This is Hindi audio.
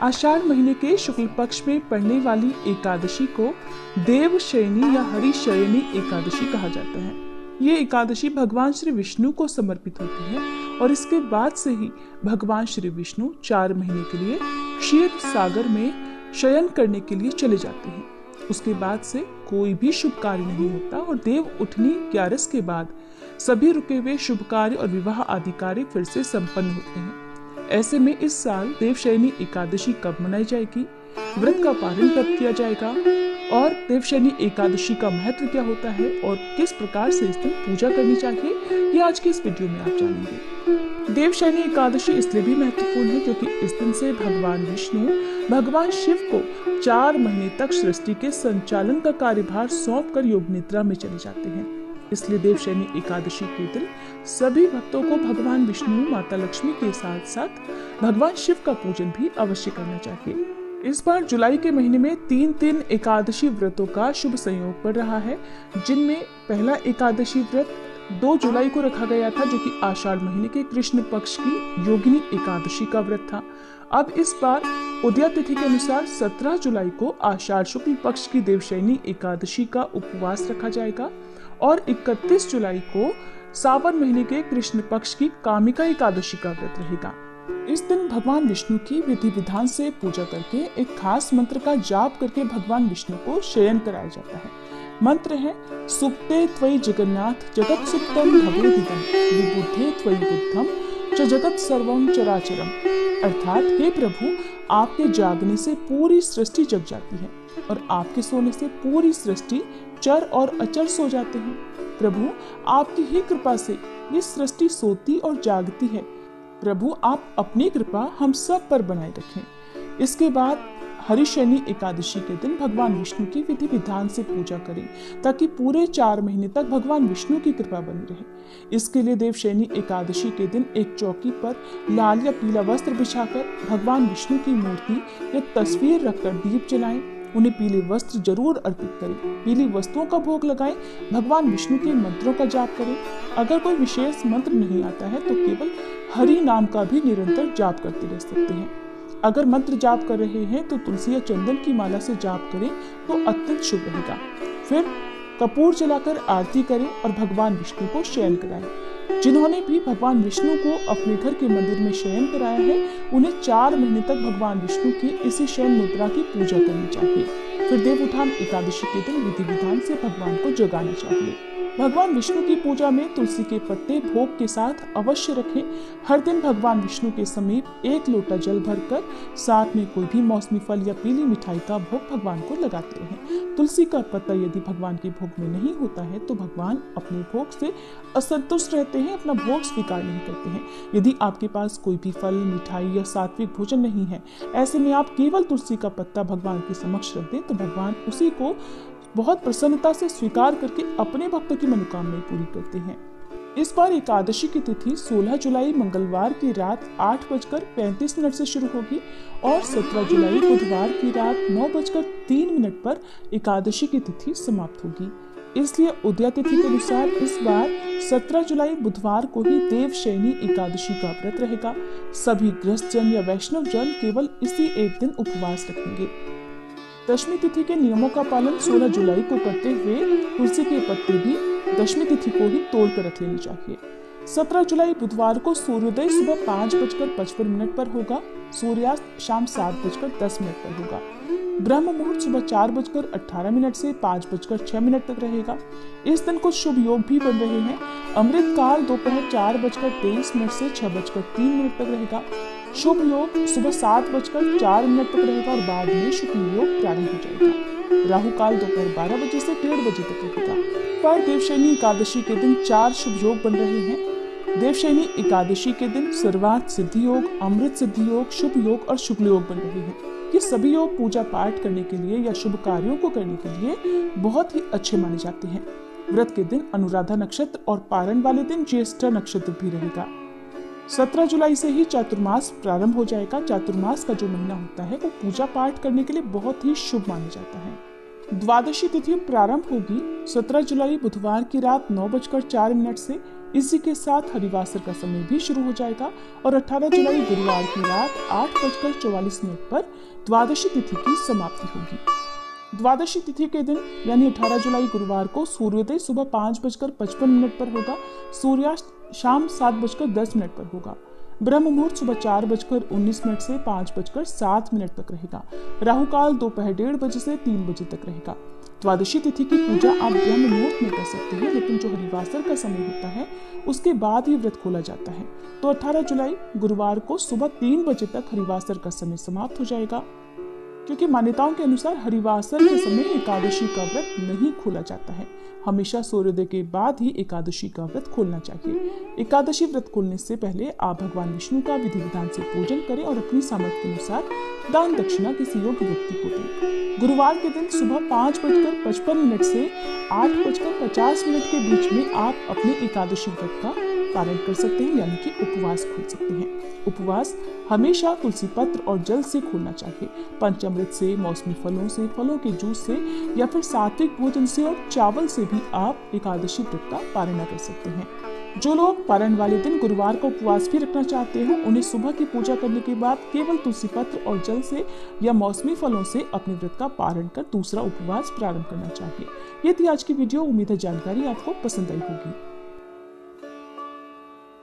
आषाढ़ महीने के शुक्ल पक्ष में पड़ने वाली एकादशी को देवशयनी या हरिशयनी एकादशी कहा जाता है। ये एकादशी भगवान श्री विष्णु को समर्पित होती है और इसके बाद से ही भगवान श्री विष्णु 4 महीने के लिए क्षीर सागर में शयन करने के लिए चले जाते हैं। उसके बाद से कोई भी शुभ कार्य नहीं होता और देव उठनी 11 के बाद सभी रुके हुए शुभ कार्य और विवाह आदि कार्य फिर से संपन्न होते हैं। ऐसे में इस साल देवशयनी एकादशी कब मनाई जाएगी, व्रत का पालन कब किया जाएगा और देवशयनी एकादशी का महत्व क्या होता है और किस प्रकार से इस दिन पूजा करनी चाहिए, ये आज के इस वीडियो में आप जानेंगे। देवशयनी एकादशी इसलिए भी महत्वपूर्ण है क्योंकि इस दिन से भगवान विष्णु भगवान शिव को 4 महीने तक सृष्टि के संचालन का कार्यभार सौंपकर योग निद्रा में चले जाते हैं। इसलिए देवशयनी एकादशी के दिन सभी भक्तों को भगवान विष्णु, माता लक्ष्मी के साथ साथ भगवान शिव का पूजन भी अवश्य करना चाहिए। इस बार जुलाई के महीने में 3 एकादशी व्रतों का शुभ संयोग पड़ रहा है, जिनमें पहला एकादशी व्रत 2 जुलाई को रखा गया था, जो कि आषाढ़ महीने के कृष्ण पक्ष की योगिनी एकादशी का व्रत था। अब इस बार उदया तिथि के अनुसार 17 जुलाई को आषाढ़ शुक्ल पक्ष की देवशयनी एकादशी का उपवास रखा जाएगा और 31 जुलाई को सावन महीने के कृष्ण पक्ष की कामिका एकादशी का व्रत रहेगा। इस दिन भगवान विष्णु की विधि विधान से पूजा करके एक खास मंत्र का जाप करके भगवान विष्णु को शयन कराया जाता है। मंत्र है सुप्ते त्वयि जगन्नाथ जगत सुप्तम भवेदिदं विबुद्धे त्वयि बुद्धम च जगत सर्वं चराचरम। अर्थात हे प्रभु, आपके जागने से पूरी सृष्टि जग जाती है और आपके सोने से पूरी सृष्टि चर और अचर सो जाते हैं। प्रभु, आपकी ही कृपा से ये सृष्टि सोती और जागती है। प्रभु, आप अपनी कृपा हम सब पर बनाए रखें। इसके बाद हरिशयनी एकादशी के दिन भगवान विष्णु की विधि विधान से पूजा करें ताकि पूरे 4 महीने तक भगवान विष्णु की कृपा बनी रहे। इसके लिए देवशयनी एकादशी के दिन एक चौकी पर लाल या पीला वस्त्र बिछाकर भगवान विष्णु की मूर्ति या तस्वीर रखकर दीप जलाएं। उन्हें पीले वस्त्र जरूर अर्पित करें, पीली वस्तुओं का भोग लगाएं, भगवान विष्णु के मंत्रों का जाप करें। अगर कोई विशेष मंत्र नहीं आता है तो केवल हरि नाम का भी निरंतर जाप करते रह सकते हैं। अगर मंत्र जाप कर रहे हैं तो तुलसी या चंदन की माला से जाप करें तो अत्यंत शुभ रहेगा। फिर कपूर जलाकर आरती करें और भगवान विष्णु को शयन कराएं। जिन्होंने भी भगवान विष्णु को अपने घर के मंदिर में शयन कराया है, उन्हें 4 महीने तक भगवान विष्णु की इसी शयन मुद्रा की पूजा करनी चाहिए। फिर देव उठान एकादशी के दिन विधि विधान से भगवान को जगाना चाहिए। भगवान विष्णु की पूजा में तुलसी के पत्ते भोग के साथ अवश्य रखें। हर दिन भगवान विष्णु के समीप 1 लोटा जल भरकर साथ में कोई भी मौसमी फल या पीली मिठाई का भोग भगवान को लगाते रहें। तुलसी का पत्ता यदि भगवान के भोग में नहीं होता है तो भगवान अपने भोग से असंतुष्ट रहते हैं, अपना भोग स्वीकार नहीं करते हैं। यदि आपके पास कोई भी फल, मिठाई या सात्विक भोजन नहीं है, ऐसे में आप केवल तुलसी का पत्ता भगवान के समक्ष रख दें तो भगवान उसी को बहुत प्रसन्नता से स्वीकार करके अपने भक्तों की मनोकामनाएं पूरी करते हैं। इस बार एकादशी की तिथि 16 जुलाई मंगलवार की रात 8:35 से शुरू होगी और 17 जुलाई बुधवार की रात 9:03 पर एकादशी की तिथि समाप्त होगी। इसलिए उदया तिथि के अनुसार इस बार 17 जुलाई बुधवार को ही देवशयनी एकादशी का व्रत रहेगा। सभी गृहस्थ जन या वैष्णव जन केवल इसी एक दिन उपवास रखेंगे। दशमी तिथि के नियमों का पालन 16 जुलाई को करते हुए तुलसी के पत्ते भी दशमी तिथि को ही तोड़ कर रख लेनी चाहिए। 17 जुलाई बुधवार को सूर्योदय सुबह 5:55 पर होगा। सूर्यास्त शाम 7:10 पर होगा। ब्रह्म मुहूर्त सुबह 4:18 से 5:06 तक रहेगा। इस दिन कुछ शुभ योग भी बन रहे हैं। अमृत काल दोपहर 4:23 से 6:03 तक रहेगा। शुभ योग सुबह 7:04 तक रहेगा और बाद में शुभ योग प्रारंभ हो जाएगा। राहु काल दोपहर 12 बजे से 1:30 बजे तक रहेगा। पर देवशयनी एकादशी के दिन 4 शुभ योग बन रहे हैं। देवशयनी एकादशी के दिन सर्वार्थ सिद्धि योग, अमृत सिद्धि योग, शुभ योग और शुक्ल योग बन रहे हैं। ये सभी योग पूजा पाठ करने के लिए या शुभ कार्यों को करने के लिए बहुत ही अच्छे माने जाते हैं। व्रत के दिन अनुराधा नक्षत्र और पारण वाले दिन ज्येष्ठा नक्षत्र भी रहेगा। 17 जुलाई से ही चातुर्मास प्रारंभ हो जाएगा। चातुर्मास का जो महीना होता है वो पूजा पाठ करने के लिए बहुत ही शुभ माना जाता है। द्वादशी तिथि प्रारंभ होगी 17 जुलाई बुधवार की रात 9:04 से इसी के साथ हरिवासर का समय भी शुरू हो जाएगा और 18 जुलाई गुरुवार की रात 8:44 पर द्वादशी तिथि की समाप्ति होगी। द्वादशी तिथि के दिन यानी 18 जुलाई गुरुवार को सूर्योदय सुबह 5:55 पर होगा। सूर्यास्त शाम 7:10 पर होगा। ब्रह्म मुहूर्त सुबह 4:19 से 5:07 तक रहेगा। राहु काल दोपहर 1:30 बजे से 3 बजे तक रहेगा। द्वादशी तिथि की पूजा आप ब्रह्म मुहूर्त में कर सकते हैं, लेकिन जो हरिवासर का समय होता है उसके बाद ही व्रत खोला जाता है। तो 18 जुलाई गुरुवार को सुबह 3 बजे तक हरिवासर का समय समाप्त हो जाएगा, क्योंकि मान्यताओं के अनुसार हरिवासर के समय एकादशी का व्रत नहीं खोला जाता है। हमेशा सूर्योदय के बाद ही एकादशी का व्रत खोलना चाहिए। एकादशी व्रत खोलने से पहले आप भगवान विष्णु का विधि विधान से पूजन करें और अपनी सामर्थ्य के अनुसार दान दक्षिणा किसी योग्य व्यक्ति को दें। गुरुवार के दिन सुबह 5:55 से 8:50 के बीच में आप अपने एकादशी व्रत का पालन कर सकते हैं, यानी कि उपवास खोल सकते हैं। उपवास हमेशा तुलसी पत्र और जल से खोलना चाहिए। पंचामृत से, मौसमी फलों से, फलों के जूस से या फिर सात्विक भोजन से और चावल से भी आप एकादशी व्रत का पालन कर सकते हैं। जो लोग पारण वाले दिन गुरुवार का उपवास भी रखना चाहते हो, उन्हें सुबह की पूजा करने के बाद केवल तुलसी पत्र और जल से या मौसमी फलों से अपने व्रत का पारण कर दूसरा उपवास प्रारंभ करना चाहिए। ये थी आज की वीडियो। उम्मीद है जानकारी आपको पसंद आई होगी।